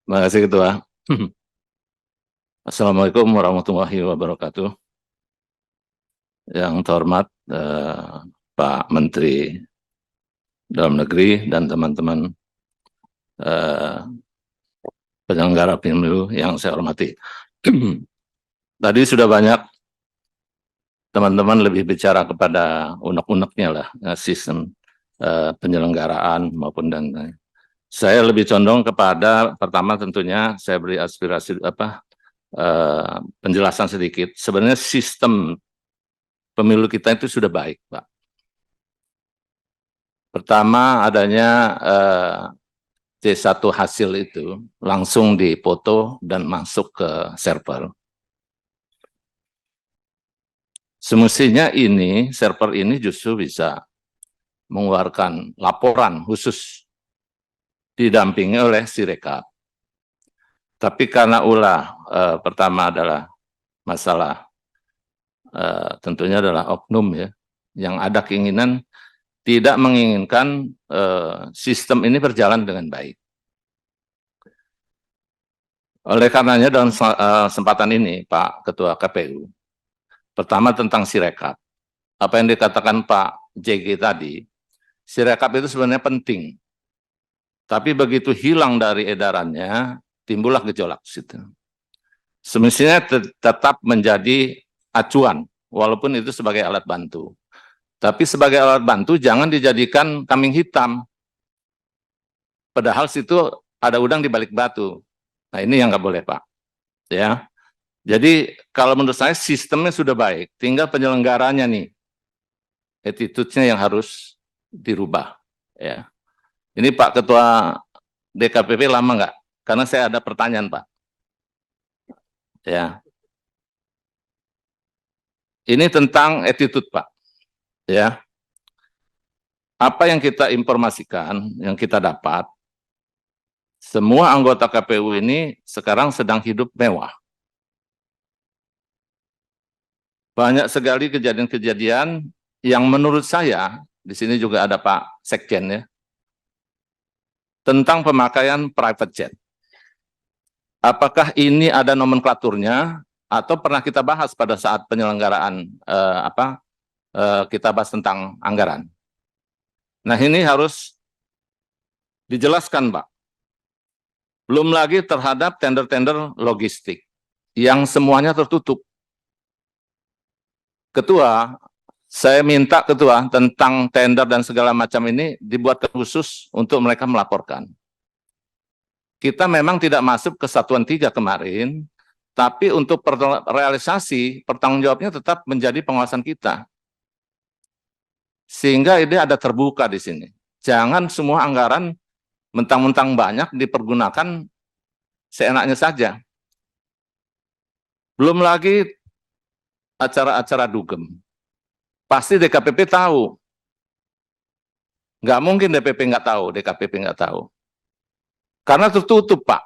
Terima kasih Ketua. Assalamualaikum warahmatullahi wabarakatuh. Yang terhormat Pak Menteri Dalam Negeri dan teman-teman penyelenggara pemilu yang saya hormati. Tadi sudah banyak teman-teman lebih bicara kepada unek-uneknya lah, sistem penyelenggaraan maupun dan lain. Saya lebih condong kepada pertama tentunya saya beri aspirasi penjelasan sedikit. Sebenarnya sistem pemilu kita itu sudah baik, Pak. Pertama adanya C1 hasil itu langsung dipoto dan masuk ke server. Semestinya ini server ini justru bisa mengeluarkan laporan khusus didampingi oleh Sirekap. Tapi karena pertama adalah masalah tentunya adalah oknum ya, yang ada keinginan tidak menginginkan sistem ini berjalan dengan baik. Oleh karenanya dalam kesempatan ini Pak Ketua KPU, pertama tentang Sirekap. Apa yang dikatakan Pak JG tadi, Sirekap itu sebenarnya penting. Tapi begitu hilang dari edarannya, timbullah gejolak situ. Semestinya tetap menjadi acuan, walaupun itu sebagai alat bantu. Tapi sebagai alat bantu jangan dijadikan kambing hitam. Padahal situ ada udang di balik batu. Nah ini yang nggak boleh Pak. Ya. Jadi kalau menurut saya sistemnya sudah baik, tinggal penyelenggaranya nih, attitude-nya yang harus dirubah. Ya. Ini Pak Ketua DKPP lama nggak? Karena saya ada pertanyaan Pak. Ya. Ini tentang attitude Pak. Ya. Apa yang kita informasikan, yang kita dapat, semua anggota KPU ini sekarang sedang hidup mewah. Banyak sekali kejadian-kejadian yang menurut saya, di sini juga ada Pak Sekjen ya, tentang pemakaian private jet. Apakah ini ada nomenklaturnya atau pernah kita bahas pada saat penyelenggaraan kita bahas tentang anggaran. Nah ini harus dijelaskan Pak. Belum lagi terhadap tender-tender logistik yang semuanya tertutup. Ketua, saya minta Ketua tentang tender dan segala macam ini dibuatkan khusus untuk mereka melaporkan. Kita memang tidak masuk ke Satuan 3 kemarin, tapi untuk realisasi pertanggung jawabnya tetap menjadi pengawasan kita. Sehingga ini ada terbuka di sini. Jangan semua anggaran mentang-mentang banyak dipergunakan seenaknya saja. Belum lagi acara-acara dugem. Pasti DKPP tahu. Nggak mungkin DPP nggak tahu, DKPP nggak tahu. Karena tertutup, Pak.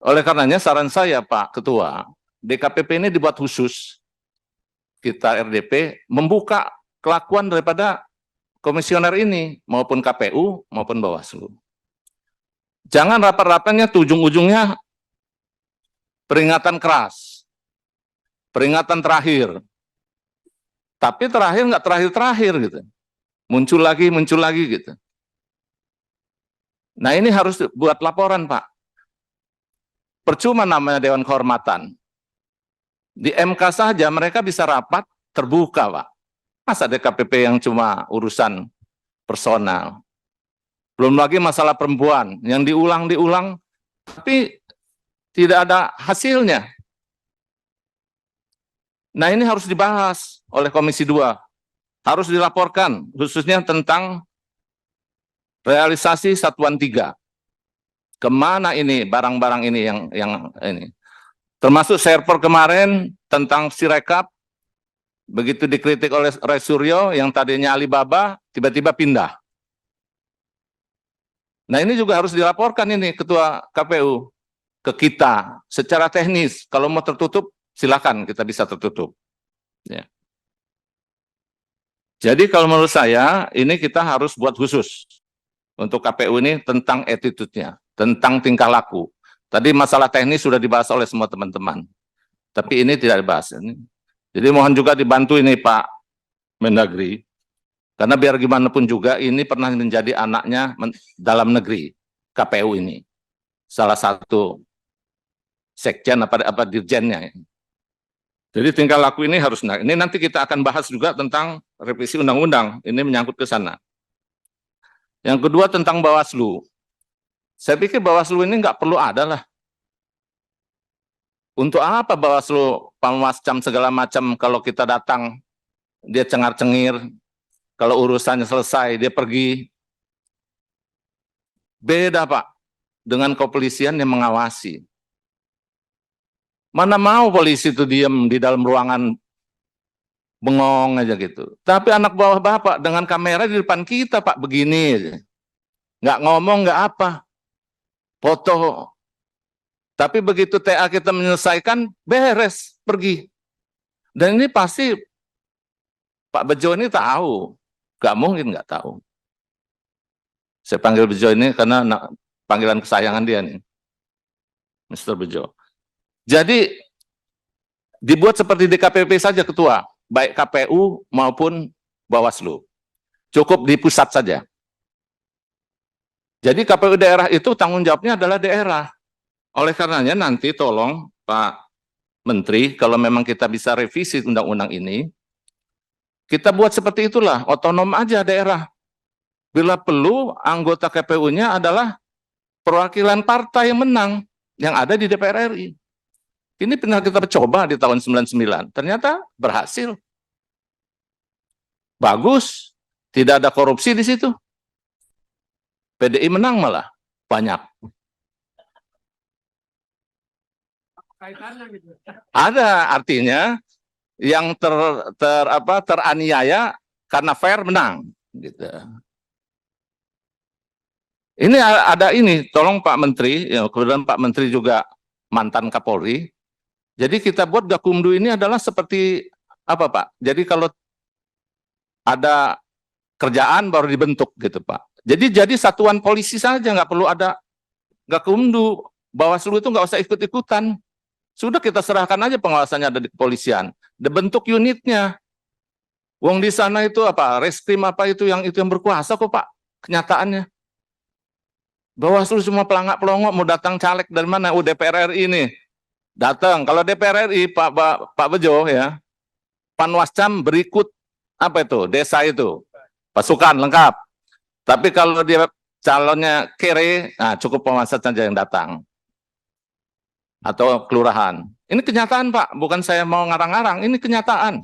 Oleh karenanya saran saya, Pak Ketua, DKPP ini dibuat khusus. Kita RDP membuka kelakuan daripada komisioner ini, maupun KPU, maupun Bawaslu. Jangan rapat-rapatnya ujung-ujungnya peringatan keras, peringatan terakhir. Tapi terakhir nggak terakhir-terakhir gitu. Muncul lagi gitu. Nah ini harus buat laporan Pak. Percuma namanya Dewan Kehormatan. Di MK saja mereka bisa rapat terbuka Pak. Masa DKPP yang cuma urusan personal. Belum lagi masalah perempuan yang diulang-diulang tapi tidak ada hasilnya. Nah ini harus dibahas oleh Komisi 2. Harus dilaporkan khususnya tentang realisasi Satuan 3. Kemana ini barang-barang ini yang ini. Termasuk server kemarin tentang Sirekap, begitu dikritik oleh Ray Suryo yang tadinya Alibaba, tiba-tiba pindah. Nah ini juga harus dilaporkan ini Ketua KPU ke kita secara teknis. Kalau mau tertutup, silakan kita bisa tertutup. Ya. Jadi kalau menurut saya, ini kita harus buat khusus untuk KPU ini tentang attitude-nya. tentang tingkah laku. Tadi masalah teknis sudah dibahas oleh semua teman-teman, tapi ini tidak dibahas. Jadi mohon juga dibantu ini Pak Mendagri, karena biar gimana pun juga ini pernah menjadi anaknya dalam negeri, KPU ini. Salah satu sekjen apa dirjennya. Jadi tingkah laku ini harus naik. Ini nanti kita akan bahas juga tentang revisi undang-undang, ini menyangkut ke sana. Yang kedua tentang Bawaslu. Saya pikir Bawaslu ini nggak perlu ada lah. Untuk apa Bawaslu Panwascam segala macam kalau kita datang, dia cengar-cengir, kalau urusannya selesai, dia pergi. Beda Pak, dengan kepolisian yang mengawasi. Mana mau polisi itu diam di dalam ruangan bengong aja gitu. Tapi anak bawah Bapak dengan kamera di depan kita Pak, begini aja. Nggak ngomong, nggak apa. Foto. Tapi begitu TA kita menyelesaikan, beres, pergi. Dan ini pasti Pak Bejo ini tahu. Nggak mungkin nggak tahu. Saya panggil Bejo ini karena panggilan kesayangan dia nih. Mr. Bejo. Jadi dibuat seperti DKPP saja Ketua, baik KPU maupun Bawaslu. Cukup di pusat saja. Jadi KPU daerah itu tanggung jawabnya adalah daerah. Oleh karenanya nanti tolong Pak Menteri, kalau memang kita bisa revisi undang-undang ini, kita buat seperti itulah, otonom aja daerah. Bila perlu, anggota KPU-nya adalah perwakilan partai yang menang, yang ada di DPR RI. Ini pernah kita coba di tahun 99, ternyata berhasil. Bagus, tidak ada korupsi di situ. PDI menang malah, banyak. Ada, artinya yang teraniaya karena fair menang. Gitu. Ini ada ini, tolong Pak Menteri, ya, kemudian Pak Menteri juga mantan Kapolri. Jadi kita buat Gakumdu ini adalah seperti apa Pak? Jadi kalau ada kerjaan baru dibentuk gitu Pak. Jadi satuan polisi saja, nggak perlu ada Gakumdu. Bawaslu itu nggak usah ikut-ikutan. Sudah kita serahkan aja pengawasannya ada di kepolisian. Dibentuk unitnya. Wong di sana itu apa? Reskrim apa itu yang berkuasa kok Pak? Kenyataannya. Bawaslu semua pelangak-pelongok mau datang caleg dari mana? DPR RI ini. Datang. Kalau DPR RI Pak Bejo ya. Panwascam berikut apa itu? Desa itu. Pasukan lengkap. Tapi kalau dia calonnya kere, nah cukup pengawas saja yang datang. Atau kelurahan. Ini kenyataan Pak, bukan saya mau ngarang-ngarang, ini kenyataan.